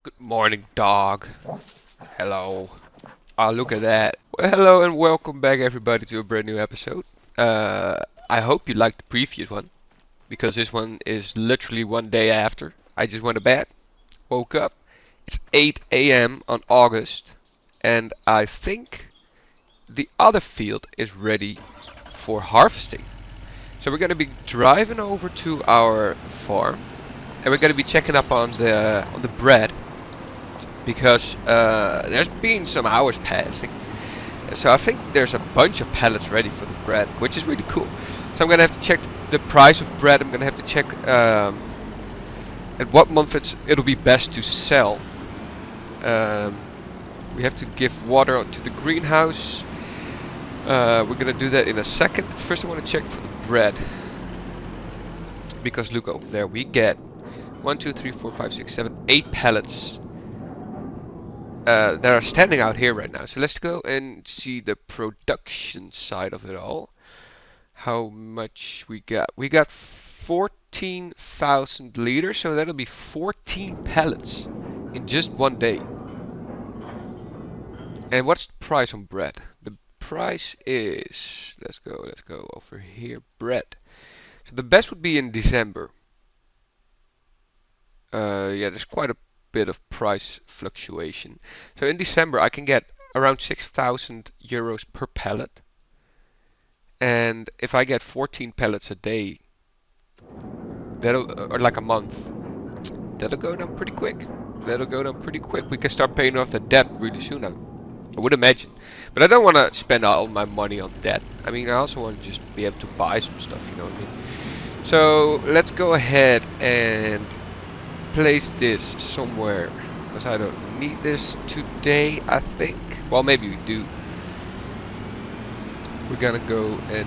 Good morning, dog. Hello. Oh, look at that. Well, hello and welcome back, everybody, to a brand new episode. I hope you liked the previous one, because this one is literally one day after. I just went to bed, woke up. It's 8 a.m. on August, and I think the other field is ready for harvesting. So we're gonna be driving over to our farm, and we're gonna be checking up on the bread because there's been some hours passing. So I think there's a bunch of pallets ready for the bread, which is really cool. So I'm gonna have to check the price of bread. I'm gonna have to check at what month it'll be best to sell. We have to give water to the greenhouse. We're gonna do that in a second. First, I want to check for the bread because look over there. We get 1, 2, 3, 4, 5, 6, 7, 8 pallets that are standing out here right now. So let's go and see the production side of it all. How much we got? We got 14,000 liters, so that'll be 14 pallets in just one day. And what's the price on bread? The price is, let's go over here, bread. So the best would be in December. Yeah, there's quite a bit of price fluctuation. So in December I can get around 6,000 euros per pallet. And if I get 14 pallets a day, or like a month, that'll go down pretty quick. We can start paying off the debt really soon, I would imagine. But I don't want to spend all my money on debt. I mean, I also want to just be able to buy some stuff, you know what I mean? So let's go ahead and place this somewhere, because I don't need this today, I think. Well, maybe we do. We're gonna go and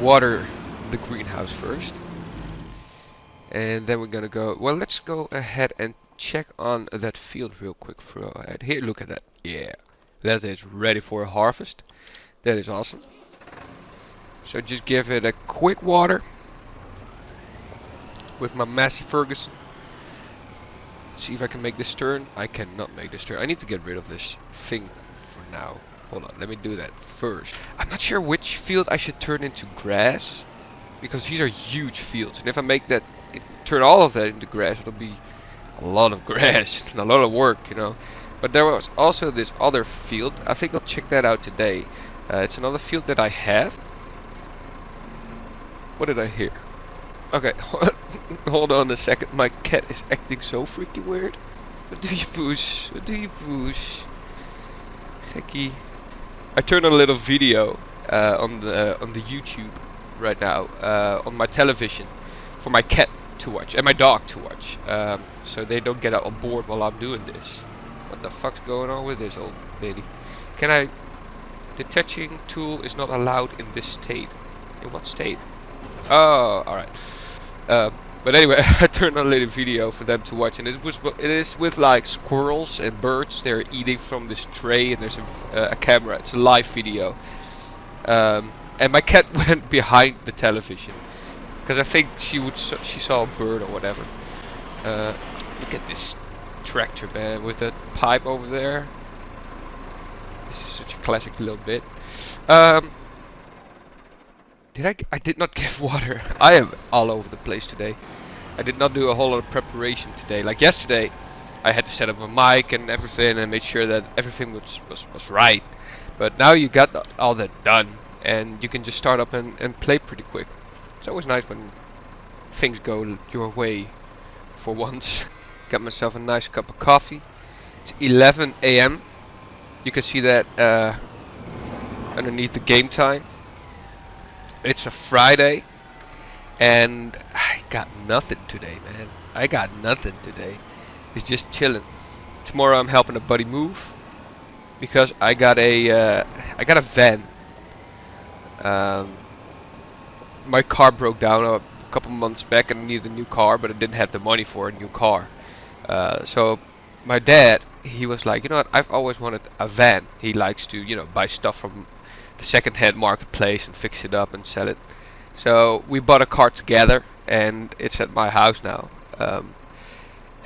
water the greenhouse first, and then we're gonna go, well, let's go ahead and check on that field real quick. Here, look at that. Yeah, that is ready for a harvest. That is awesome. So just give it a quick water with my Massey Ferguson. See if I can make this turn. I cannot make this turn. I need to get rid of this thing for now. Hold on, let me do that first. I'm not sure which field I should turn into grass, because these are huge fields, and if I make that, turn all of that into grass, it'll be a lot of grass and a lot of work, you know. But there was also this other field. I think I'll check that out today. It's another field that I have. What did I hear? Okay, hold on a second. My cat is acting so freaking weird. What do you push? What do you push? Hecky. I turned on a little video on the YouTube right now on my television for my cat to watch and my dog to watch, so they don't get on board while I'm doing this. What the fuck's going on with this old lady? The touching tool is not allowed in this state. In what state? Oh, alright. But anyway, I turned on a little video for them to watch, and it is with like squirrels and birds. They're eating from this tray, and there's a camera. It's a live video, and my cat went behind the television because I think she saw a bird or whatever. Look at this tractor, man, with a pipe over there. This is such a classic little bit. I did not give water. I am all over the place today. I did not do a whole lot of preparation today. Like yesterday, I had to set up my mic and everything and make sure that everything was right. But now you got all that done, and you can just start up and play pretty quick. It's always nice when things go your way for once. Got myself a nice cup of coffee. It's 11 a.m. You can see that underneath the game time. It's a Friday, and I got nothing today, man. I got nothing today. It's just chilling. Tomorrow I'm helping a buddy move because I got a van. My car broke down a couple months back, and I needed a new car, but I didn't have the money for a new car. So my dad, he was like, you know what? I've always wanted a van. He likes to, you know, buy stuff from the second-hand marketplace and fix it up and sell it. So we bought a car together, and it's at my house now.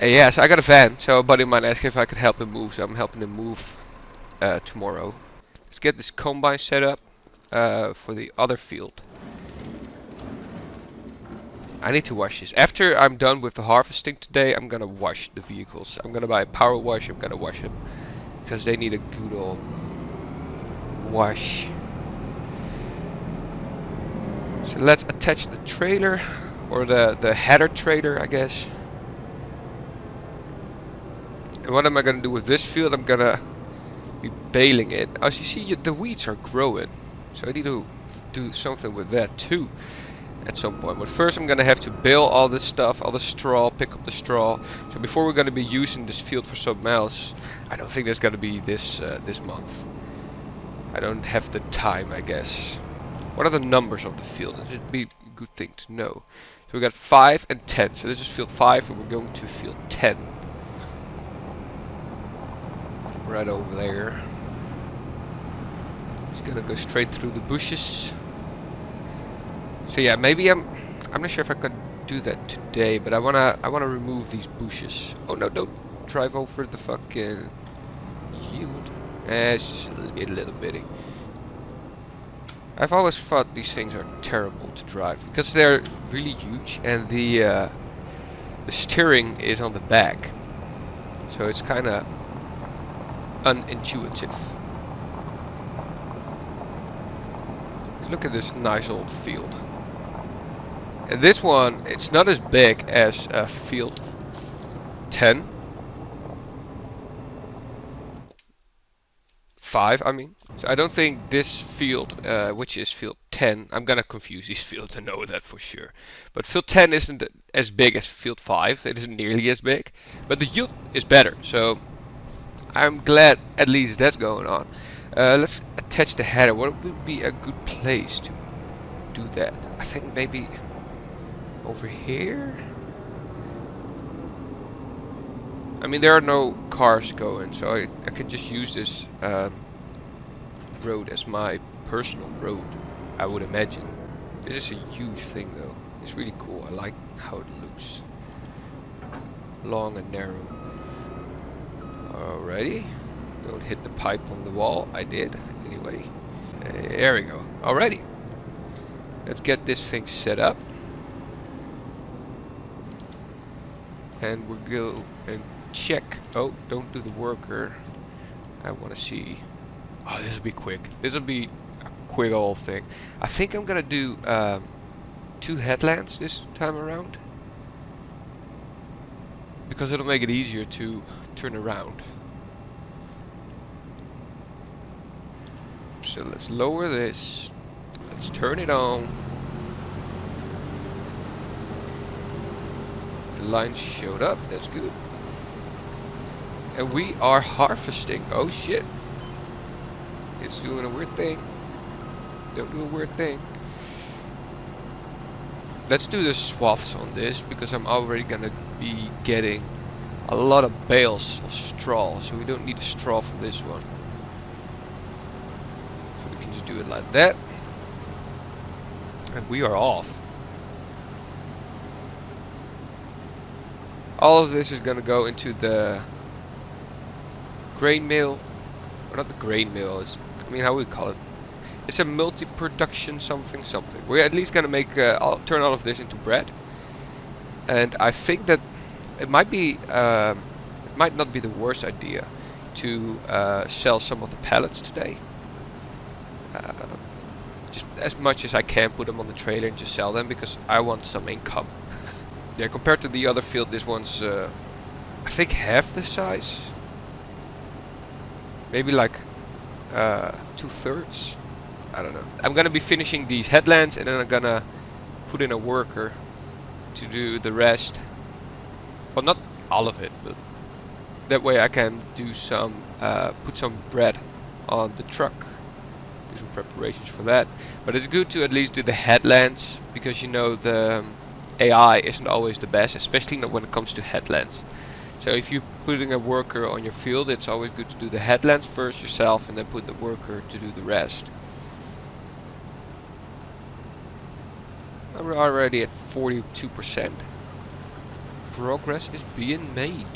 Yes, I got a van, so a buddy of mine asked if I could help him move, so I'm helping him move tomorrow. Let's get this combine set up for the other field. I need to wash this. After I'm done with the harvesting today, I'm gonna wash the vehicles. I'm gonna buy a power wash, I'm gonna wash them. Because they need a good old wash. So let's attach the trailer, or the header trailer, I guess. And what am I gonna do with this field? I'm gonna be baling it. As you see, the weeds are growing, so I need to do something with that too at some point. But first I'm gonna have to bale all this stuff, all the straw, pick up the straw. So before we're gonna be using this field for something else, I don't think there's gonna be this this month. I don't have the time, I guess. What are the numbers of the field? It would be a good thing to know. So we got 5 and 10. So this is field 5 and we're going to field 10. Right over there. Just gonna go straight through the bushes. So yeah, maybe I'm not sure if I can do that today, but I wanna remove these bushes. Oh no, don't drive over the fucking yield. It's just a little bitty. I've always thought these things are terrible to drive because they're really huge and the steering is on the back, so it's kind of unintuitive. Look at this nice old field. And this one, it's not as big as field 10. 5, I mean. So I don't think this field, which is field 10, I'm gonna confuse these fields, I know that for sure. But field 10 isn't as big as field 5, it isn't nearly as big. But the yield is better, so I'm glad at least that's going on. Let's attach the header. What would be a good place to do that? I think maybe over here? I mean, there are no cars going, so I could just use this road as my personal road, I would imagine. This is a huge thing though. It's really cool. I like how it looks. Long and narrow. Alrighty. Don't hit the pipe on the wall. I did, anyway. There we go. Alrighty. Let's get this thing set up. And we'll go and check. Oh, don't do the worker. I want to see. Oh, this will be quick. This will be a quick old thing. I think I'm gonna do 2 headlands this time around, because it'll make it easier to turn around. So let's lower this. Let's turn it on. The line showed up. That's good. And we are harvesting. Oh shit. It's doing a weird thing. Don't do a weird thing. Let's do the swaths on this, because I'm already gonna be getting a lot of bales of straw, so we don't need a straw for this one. So we can just do it like that. And we are off. All of this is gonna go into the grain mill. Or not the grain mill, it's, I mean, how we call it? It's a multi-production something. We're at least gonna make turn all of this into bread, and I think that it might be it might not be the worst idea to sell some of the pallets today. Just as much as I can, put them on the trailer and just sell them, because I want some income. Yeah, compared to the other field, this one's I think half the size. Maybe like 2/3. I don't know. I'm gonna be finishing these headlands, and then I'm gonna put in a worker to do the rest. Well, not all of it, but that way I can do some put some bread on the truck. Do some preparations for that. But it's good to at least do the headlands, because you know the AI isn't always the best, especially not when it comes to headlands. So if you're putting a worker on your field, it's always good to do the headlands first yourself, and then put the worker to do the rest. We're already at 42%. progress is being made.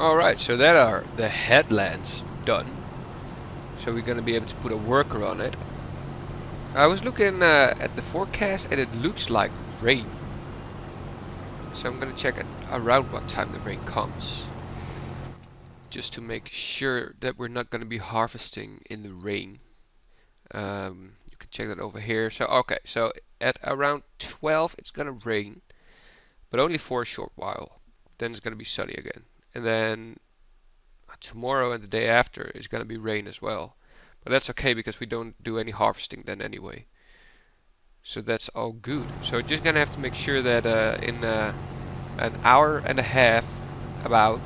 Alright, so that are the headlands done. So we're gonna be able to put a worker on it. I was looking at the forecast and it looks like rain. So I'm gonna check around what time the rain comes. Just to make sure that we're not gonna be harvesting in the rain. You can check that over here. So okay, so at around 12 it's gonna rain, but only for a short while. Then it's gonna be sunny again. And then tomorrow and the day after is going to be rain as well. But that's okay because we don't do any harvesting then anyway. So that's all good. So just going to have to make sure that in an hour and a half about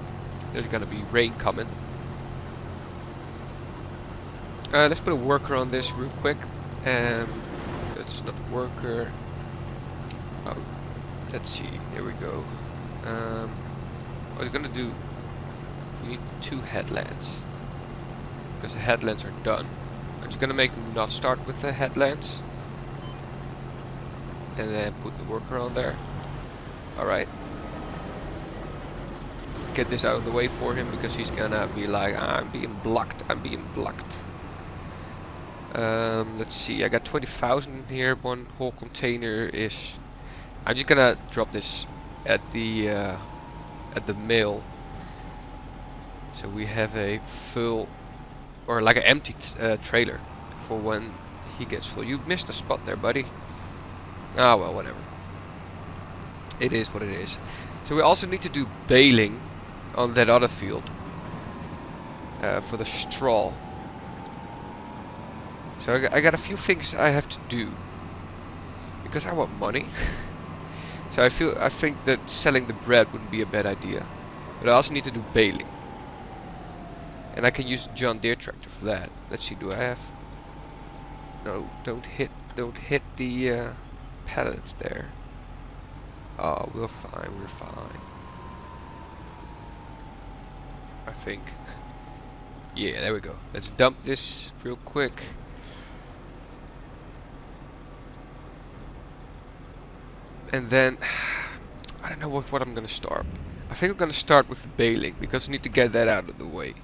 there's going to be rain coming. Let's put a worker on this real quick. That's not a worker. Oh, let's see. There we go. What we're going to do, we need 2 headlands because the headlands are done. I'm just gonna make them not start with the headlands and then put the worker on there. Alright. get this out of the way for him because he's gonna be like, I'm being blocked, I'm being blocked. Let's see, I got 20,000 in here. One whole container is. I'm just gonna drop this at the mill, so we have a full or like an empty trailer for when he gets full. You missed a spot there, buddy. Ah, well, whatever. It is what it is. So we also need to do baling on that other field for the straw. So I got a few things I have to do because I want money. So I think that selling the bread wouldn't be a bad idea, but I also need to do baling, and I can use John Deere tractor for that. Let's see, do I have? No, don't hit the pallets there. Oh, we're fine, we're fine. I think. Yeah, there we go. Let's dump this real quick. And then, I don't know what I'm gonna start. I think I'm gonna start with the baling because I need to get that out of the way.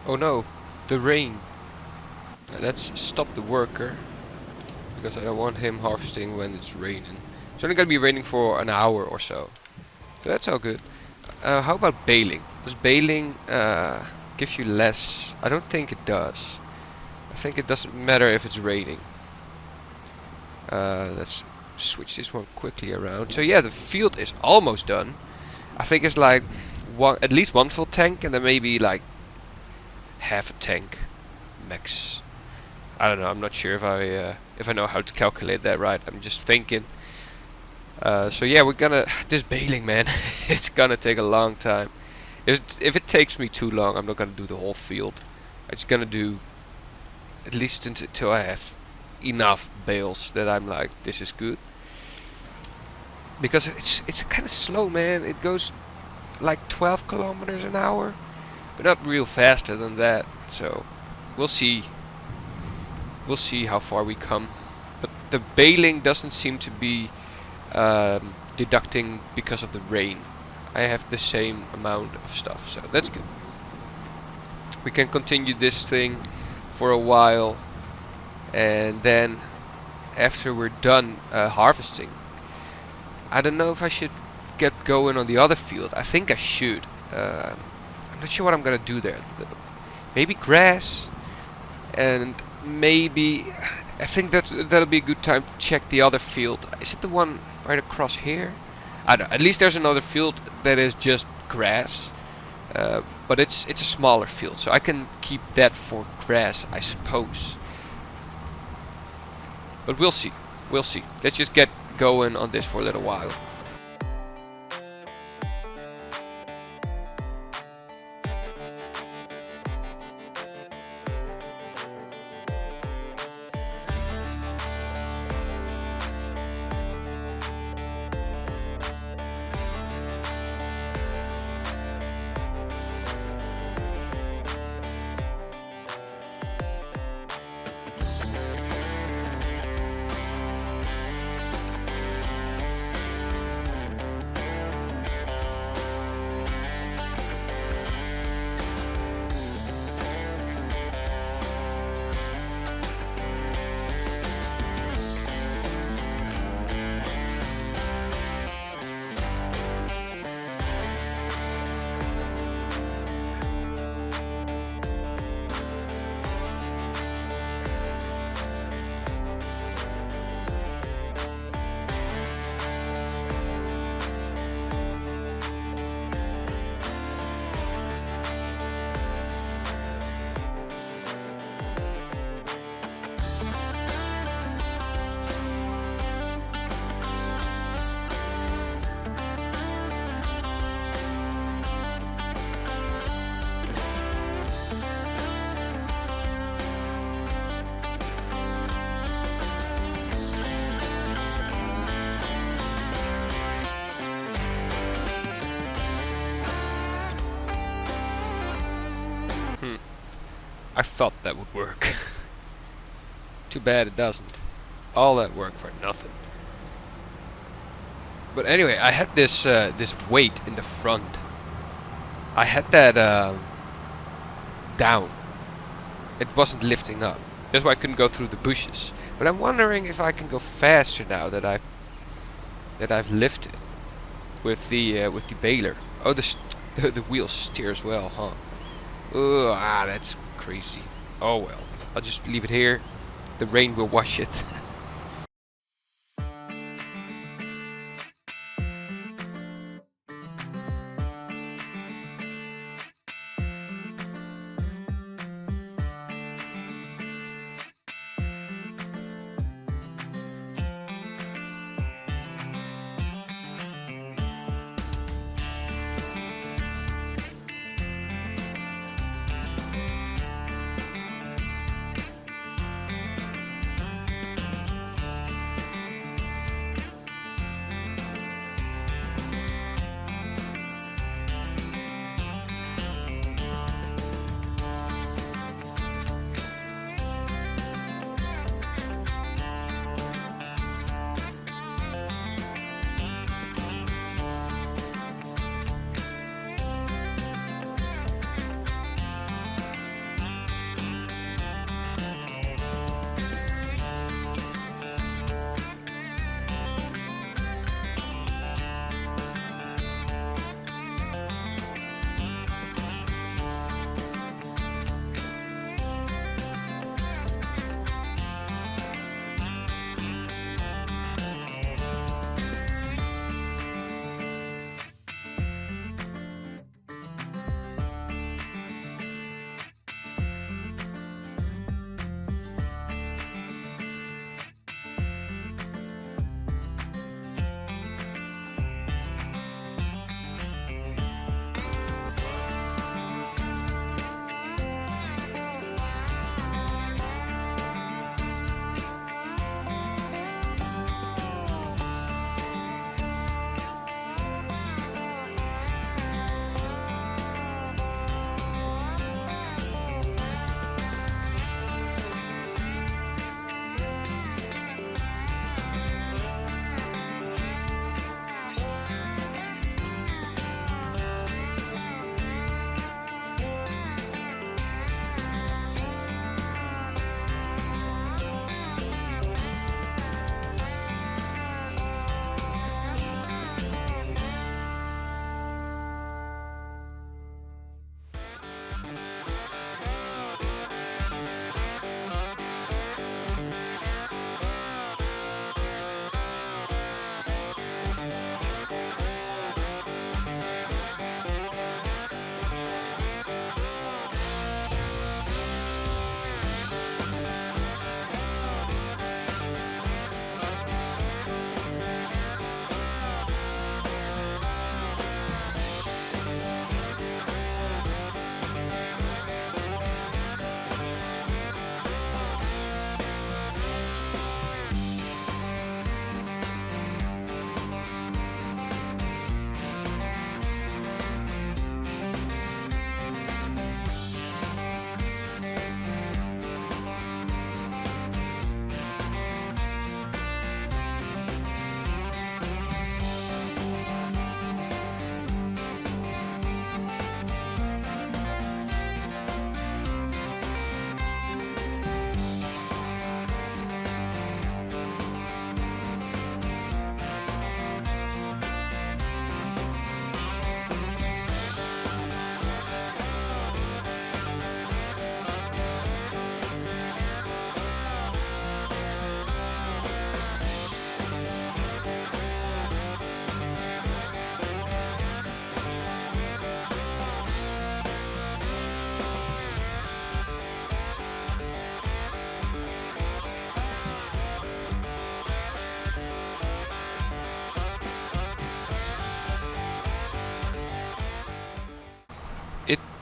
Oh no, the rain. Let's stop the worker because I don't want him harvesting when it's raining. It's only gonna be raining for an hour or so. So that's all good. How about baling? Does baling give gives you less. I don't think it does. I think it doesn't matter if it's raining. Let's switch this one quickly around. So yeah, the field is almost done. I think it's like at least one full tank, and then maybe like half a tank max. I don't know. I'm not sure if I know how to calculate that right. I'm just thinking. So yeah, we're gonna this baling, man. It's gonna take a long time. If it takes me too long, I'm not gonna do the whole field. I'm just gonna do at least until I have enough bales that I'm like, this is good. Because it's kind of slow, man. It goes like 12 kilometers an hour, but not real faster than that. So we'll see. We'll see how far we come. But the baling doesn't seem to be deducting because of the rain. I have the same amount of stuff, so that's good. We can continue this thing for a while, and then after we're done harvesting, I don't know if I should get going on the other field. I think I should. I'm not sure what I'm gonna do there. Maybe grass, and maybe I think that'll be a good time to check the other field. Is it the one right across here? I don't know. At least there's another field that is just grass, but it's a smaller field, so I can keep that for grass, I suppose. But we'll see. We'll see. Let's just get going on this for a little while. I thought that would work. Too bad it doesn't. All that work for nothing. But anyway, I had this this weight in the front. I had that down. It wasn't lifting up. That's why I couldn't go through the bushes. But I'm wondering if I can go faster now that I've lifted with the baler. Oh, the wheels steer as well, huh? That's crazy. Oh well, I'll just leave it here. The rain will wash it.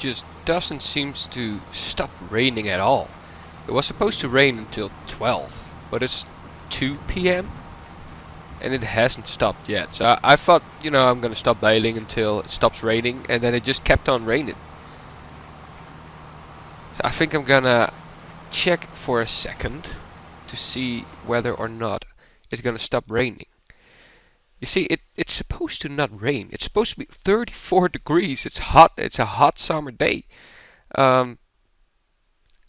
just doesn't seem to stop raining at all. It was supposed to rain until 12, but it's 2 p.m. and it hasn't stopped yet. So I thought, I'm gonna stop bailing until it stops raining, and then it just kept on raining. So I think I'm gonna check for a second to see whether or not it's gonna stop raining. You see, it's supposed to not rain. It's supposed to be 34 degrees. It's hot. It's a hot summer day. Um,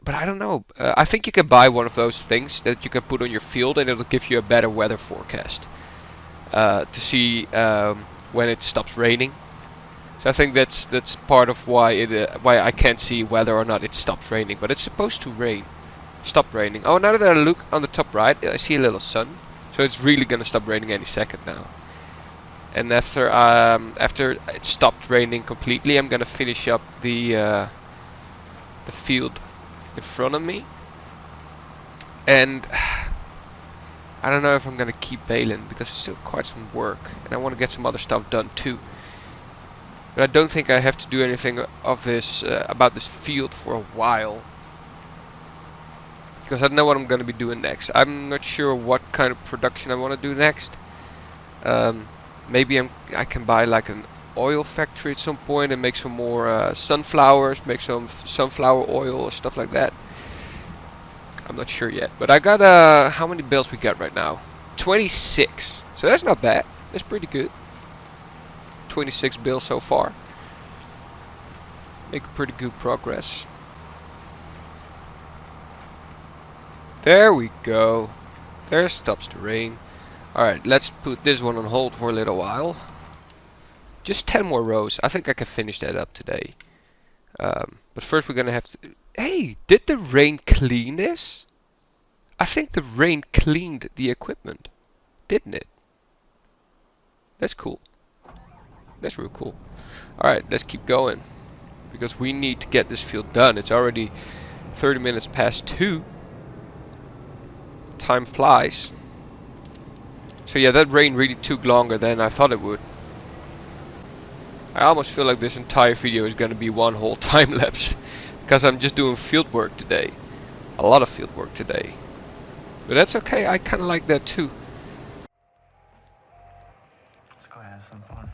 but I don't know. I think you can buy one of those things that you can put on your field, and it'll give you a better weather forecast to see when it stops raining. So I think that's part of why I can't see whether or not it stops raining. But it's supposed to rain. Stop raining. Oh, now that I look on the top right, I see a little sun. So it's really gonna stop raining any second now. And after it stopped raining completely, I'm gonna finish up the field in front of me. And I don't know if I'm gonna keep baling because it's still quite some work, and I want to get some other stuff done too. But I don't think I have to do anything of this about this field for a while, because I don't know what I'm gonna be doing next. I'm not sure what kind of production I want to do next. Maybe I can buy like an oil factory at some point and make some more sunflowers, make some sunflower oil or stuff like that. I'm not sure yet, but I got how many bales we got right now? 26. So that's not bad. That's pretty good. 26 bales so far. Make pretty good progress. There we go. There stops the rain. Alright, let's put this one on hold for a little while. Just 10 more rows. I think I can finish that up today. But first we're gonna have to... Hey, did the rain clean this? I think the rain cleaned the equipment. Didn't it? That's cool. That's real cool. Alright, let's keep going. Because we need to get this field done. It's already 30 minutes past 2. Time flies. So yeah, that rain really took longer than I thought it would. I almost feel like this entire video is gonna be one whole time lapse. Because I'm just doing field work today. A lot of field work today. But that's okay, I kinda like that too. Let's go have some fun.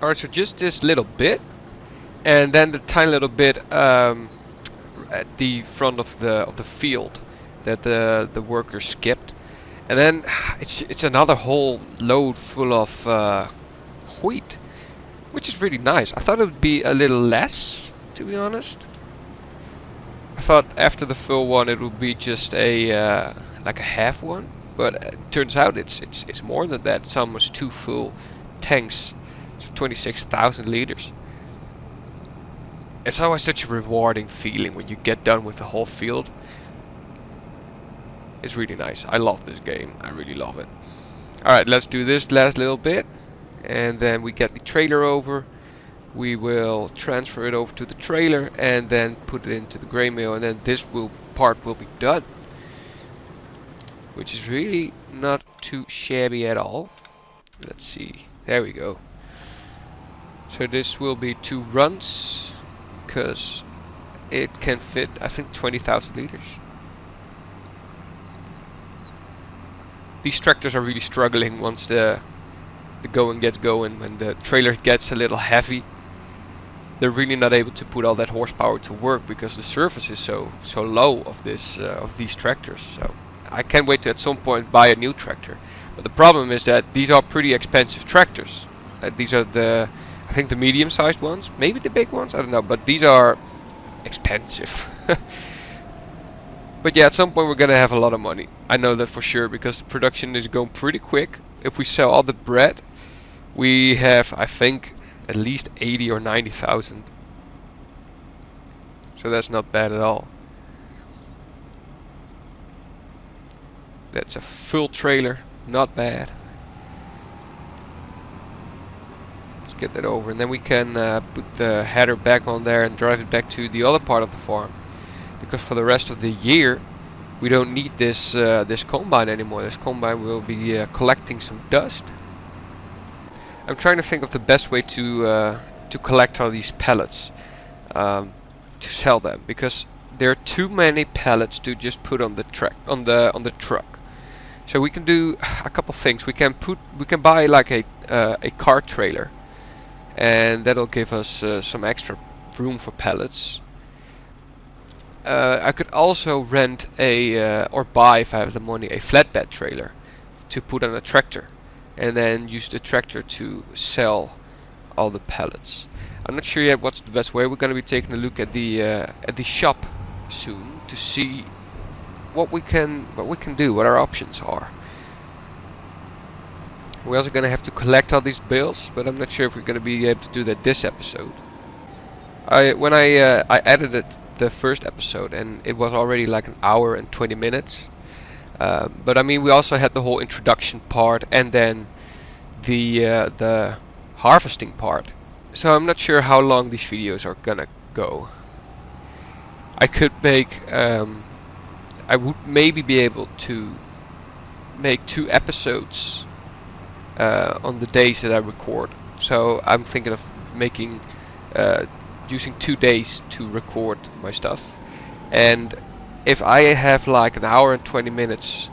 Alright, so just this little bit, and then the tiny little bit at the front of the field that the workers skipped, and then it's another whole load full of wheat, which is really nice. I thought it would be a little less, to be honest. I thought after the full one it would be just a like a half one, but it turns out it's more than that. It's almost 2 full tanks, so 26,000 liters. It's always such a rewarding feeling when you get done with the whole field. It's really nice. I love this game. I really love it. Alright, let's do this last little bit, and then we get the trailer over. We will transfer it over to the trailer and then put it into the grain mill, and then this part will be done, which is really not too shabby at all. Let's see, there we go. So this will be 2 runs, because it can fit, I think, 20,000 liters. These tractors are really struggling once the going gets going. When the trailer gets a little heavy, they're really not able to put all that horsepower to work because the surface is so low of these tractors. So I can't wait to at some point buy a new tractor. But the problem is that these are pretty expensive tractors. These are I think the medium-sized ones, maybe the big ones, I don't know, but these are expensive. But yeah, at some point we're gonna have a lot of money. I know that for sure, because the production is going pretty quick. If we sell all the bread, we have, I think, at least 80 or 90,000. So that's not bad at all. That's a full trailer, not bad. Let's get that over, and then we can put the header back on there and drive it back to the other part of the farm. Because for the rest of the year, we don't need this this combine anymore. This combine will be collecting some dust. I'm trying to think of the best way to collect all these pallets to sell them, because there are too many pallets to just put on the truck. So we can do a couple things. We can buy like a car trailer, and that'll give us some extra room for pallets. I could also rent or buy, if I have the money, a flatbed trailer to put on a tractor, and then use the tractor to sell all the pallets. I'm not sure yet what's the best way. We're going to be taking a look at the shop soon to see what we can do, what our options are. We're also going to have to collect all these bales, but I'm not sure if we're going to be able to do that this episode. When I edited the first episode, and it was already like an hour and 20 minutes. But I mean, we also had the whole introduction part, and then the harvesting part. So I'm not sure how long these videos are gonna go. I could make, I would maybe be able to make 2 episodes on the days that I record. So I'm thinking of making using 2 days to record my stuff, and if I have like an hour and 20 minutes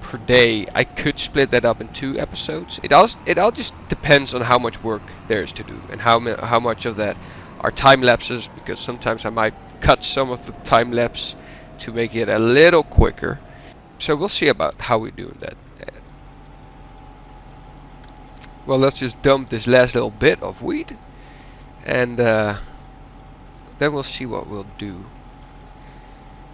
per day, I could split that up in 2 episodes. It all just depends on how much work there is to do, and how much of that are time lapses, because sometimes I might cut some of the time lapse to make it a little quicker. So we'll see about how we do that. Well, let's just dump this last little bit of wheat, and then we'll see what we'll do.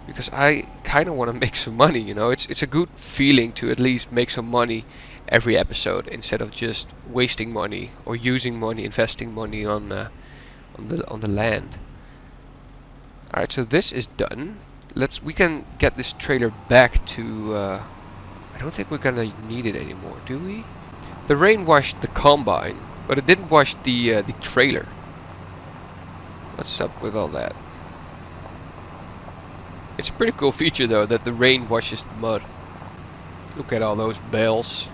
Because I kind of want to make some money, you know. It's a good feeling to at least make some money every episode, instead of just wasting money or using money, investing money on the land. All right, so this is done. We can get this trailer back to. I don't think we're gonna need it anymore, do we? The rain washed the combine, but it didn't wash the trailer. What's up with all that? It's a pretty cool feature though, that the rain washes the mud. Look at all those bales.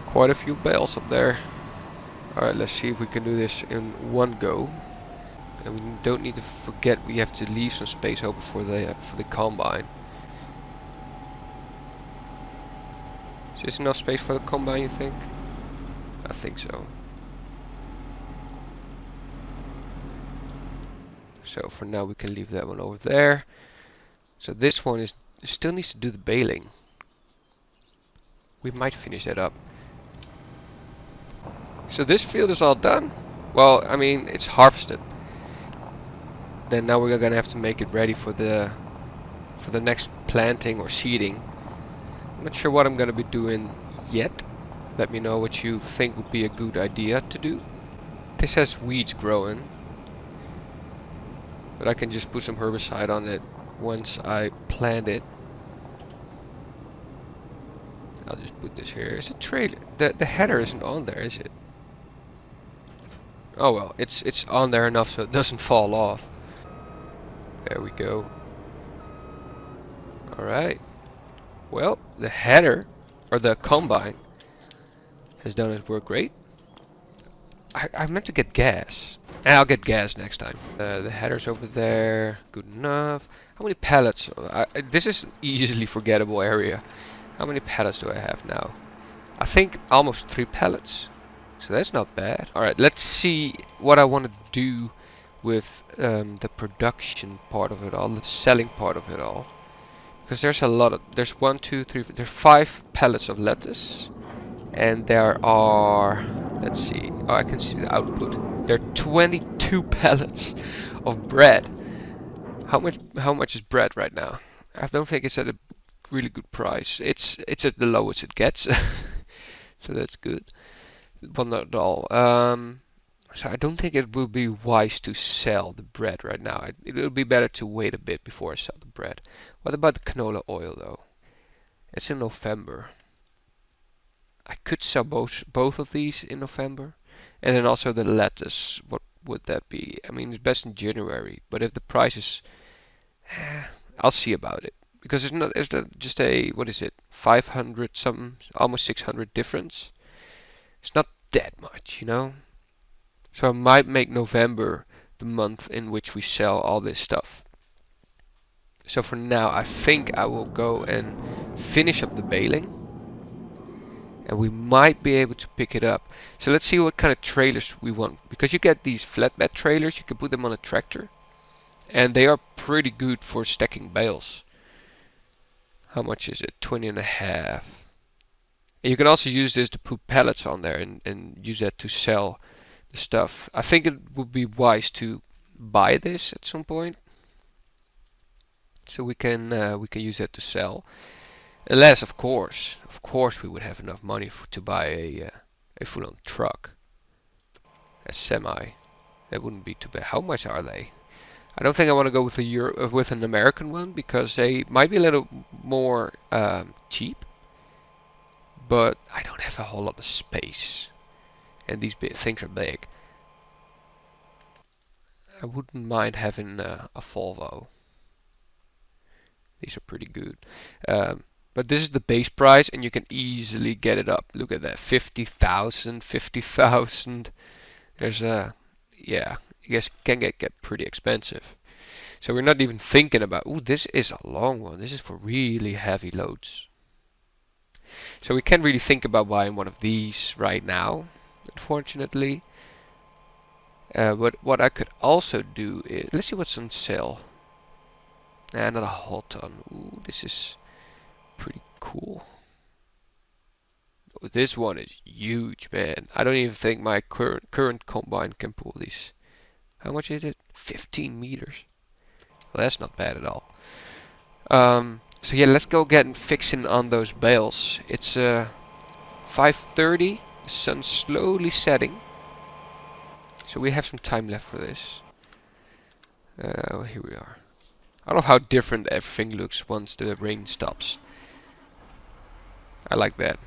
Quite a few bales up there. Alright, let's see if we can do this in one go. And we don't need to forget we have to leave some space open for the combine. Is this enough space for the combine, you think? I think so. So for now we can leave that one over there. So this one is still needs to do the baling. We might finish that up. So this field is all done. Well, I mean, it's harvested. Then now we're gonna have to make it ready for the next planting or seeding. I'm not sure what I'm gonna be doing yet. Let me know what you think would be a good idea to do. This has weeds growing, but I can just put some herbicide on it once I plant it. I'll just put this here. Is it trailer? The header isn't on there, is it? Oh well, it's on there enough so it doesn't fall off. There we go. Alright. Well, the header, or the combine, has done its work great. I meant to get gas. I'll get gas next time. The header's over there. Good enough. How many pallets? This is an easily forgettable area. How many pallets do I have now? I think almost 3 pallets. So that's not bad. Alright, let's see what I want to do with the production part of it all, the selling part of it all. Because there's a lot of, there's 1, 2, 3, there's 5 pallets of lettuce. And there are, let's see, oh, I can see the output. There are 22 pallets of bread. How much is bread right now? I don't think it's at a really good price. It's at the lowest it gets. So that's good. But not at all. So I don't think it will be wise to sell the bread right now. It will be better to wait a bit before I sell the bread. What about the canola oil though? It's in November. I could sell both of these in November. And then also the lettuce. What would that be? I mean, it's best in January. But if the price is... I'll see about it. Because it's not just a, what is it? 500 something, almost 600 difference. It's not that much, you know? So I might make November the month in which we sell all this stuff. So for now, I think I will go and finish up the baling. And we might be able to pick it up. So let's see what kind of trailers we want. Because you get these flatbed trailers, you can put them on a tractor. And they are pretty good for stacking bales. How much is it? 20 and a half. And you can also use this to put pallets on there and use that to sell the stuff. I think it would be wise to buy this at some point. So we can use that to sell. Unless, of course, we would have enough money to buy a full-on truck, a semi. That wouldn't be too bad. How much are they? I don't think I want to go with with an American one because they might be a little more cheap, but I don't have a whole lot of space, and these things are big. I wouldn't mind having a Volvo. These are pretty good. But this is the base price and you can easily get it up. Look at that, 50,000, 50,000. There's a, yeah, I guess it can get pretty expensive. So we're not even thinking about, ooh, this is a long one. This is for really heavy loads. So we can't really think about buying one of these right now, unfortunately. But what I could also do is, let's see what's on sale. Nah, not a whole ton. Ooh, this is pretty cool. Oh, this one is huge, man. I don't even think my current combine can pull these. How much is it? 15 meters. Well, that's not bad at all. So yeah, let's go get fixing on those bales. It's 5:30. The sun's slowly setting. So we have some time left for this. Here we are. I love how different everything looks once the rain stops. I like that.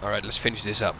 Alright, let's finish this up.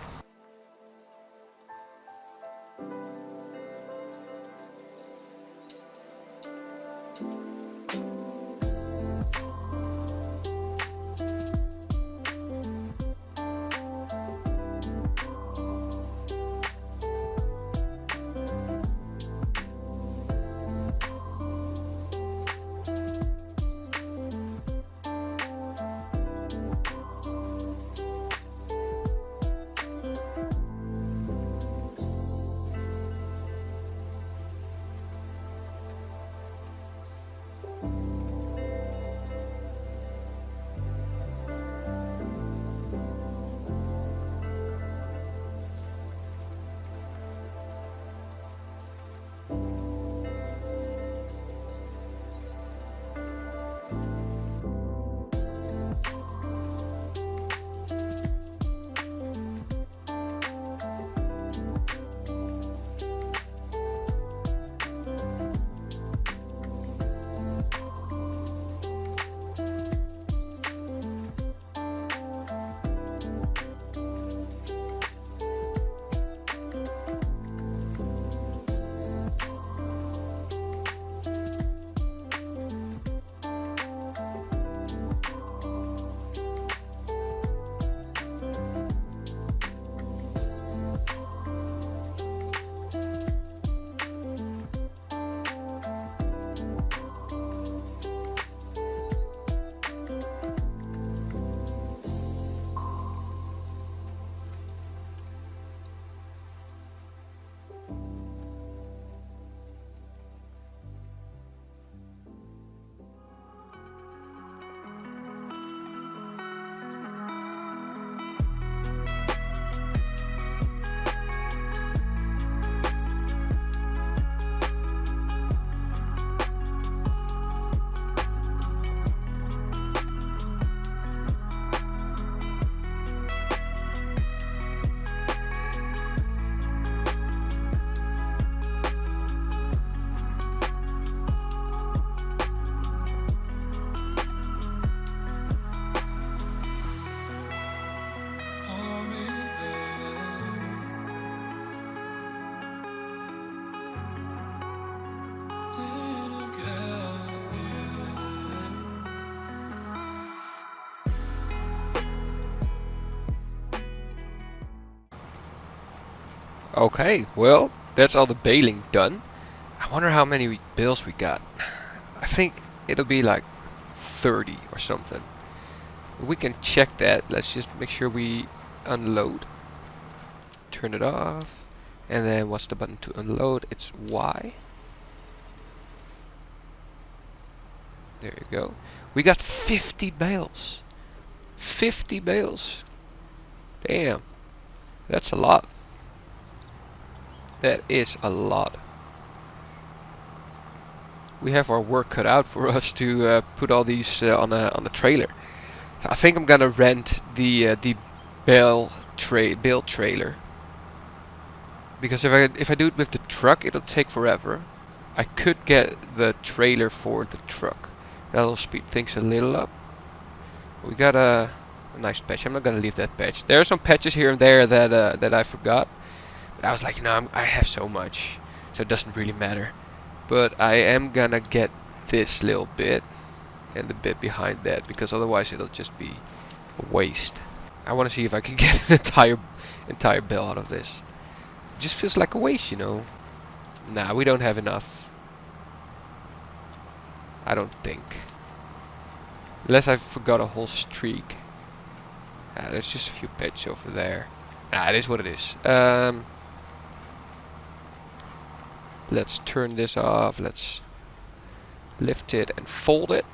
Okay, well, that's all the baling done. I wonder how many bales we got. I think it'll be like 30 or something. We can check that. Let's just make sure we unload. Turn it off. And then what's the button to unload? It's Y. There you go. We got 50 bales. 50 bales. Damn. That's a lot. That is a lot. We have our work cut out for us to put all these on the trailer. So I think I'm gonna rent the bale trailer, because if I do it with the truck, it'll take forever. I could get the trailer for the truck. That'll speed things a little up. We got a nice patch. I'm not gonna leave that patch. There are some patches here and there that I forgot. But I was like, I have so much, so it doesn't really matter. But I am gonna get this little bit and the bit behind that, because otherwise it'll just be a waste. I want to see if I can get an entire bale out of this. It just feels like a waste, Nah, we don't have enough. I don't think. Unless I forgot a whole streak. There's just a few patches over there. It is what it is. Let's turn this off. Let's lift it and fold it.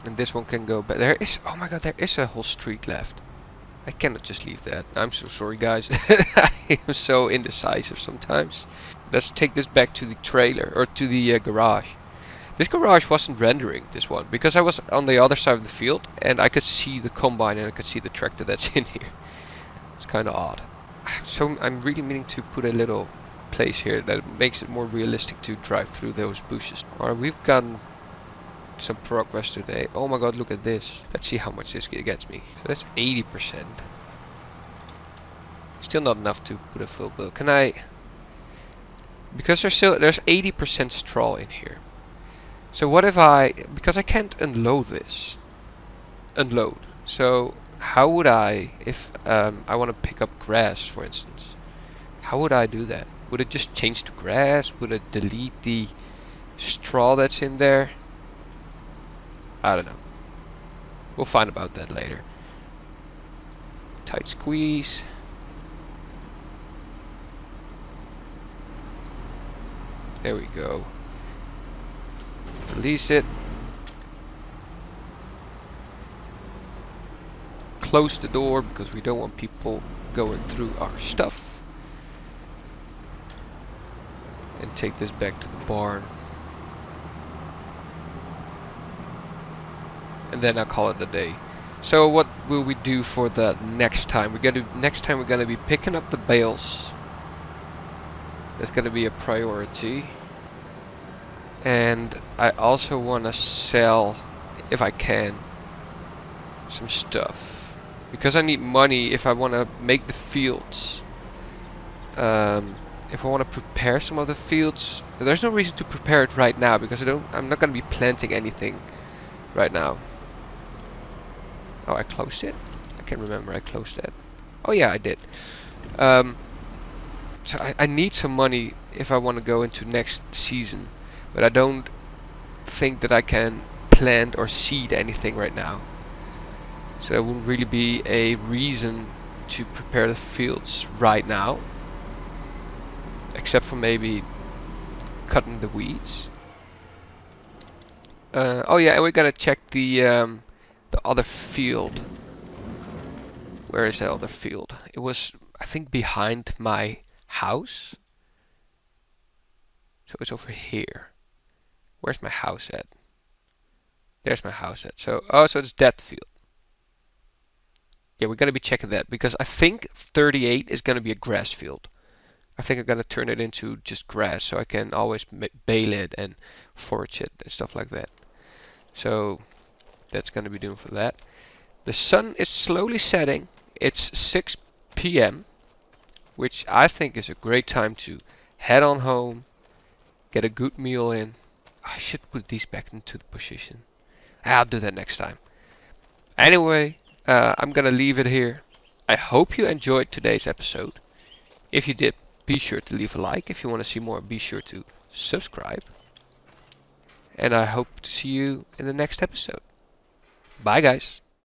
And this one can go back. Oh my god, there is a whole streak left. I cannot just leave that. I'm so sorry, guys. I am so indecisive sometimes. Let's take this back to the trailer, or to the garage. This garage wasn't rendering, this one, because I was on the other side of the field and I could see the combine and I could see the tractor that's in here. It's kind of odd. So I'm really meaning to put a little place here that makes it more realistic to drive through those bushes. Alright, we've gotten some progress today. Oh my god, look at this. Let's see how much this gets me. So that's 80%. Still not enough to put a full bill. Can I... Because there's 80% straw in here. So what if because I can't unload this. So how would I, if I want to pick up grass, for instance, how would I do that? Would it just change to grass? Would it delete the straw that's in there? I don't know. We'll find about that later. Tight squeeze. There we go. Release it. Close the door because we don't want people going through our stuff. And take this back to the barn. And then I'll call it a day. So what will we do for the next time? Next time we're gonna be picking up the bales. That's gonna be a priority. And I also want to sell, if I can, some stuff, because I need money if I want to make the fields. If I want to prepare some of the fields, there's no reason to prepare it right now because I'm not going to be planting anything right now. Oh, I closed it? I can't remember. I closed that. Oh yeah, I did. So I need some money if I want to go into next season. But I don't think that I can plant or seed anything right now. So there wouldn't really be a reason to prepare the fields right now. Except for maybe cutting the weeds. Oh yeah, and we're gonna check the other field. Where is the other field? It was, I think, behind my house. So it's over here. Where's my house at? There's my house at. So it's that field. Yeah, we're gonna be checking that because I think 38 is gonna be a grass field. I think I'm gonna turn it into just grass so I can always bale it and forage it and stuff like that. So that's gonna be doing for that. The sun is slowly setting. It's 6 p.m., which I think is a great time to head on home, get a good meal in. I should put these back into the position. I'll do that next time. Anyway, I'm gonna leave it here. I hope you enjoyed today's episode. If you did, be sure to leave a like. If you want to see more, be sure to subscribe. And I hope to see you in the next episode. Bye guys.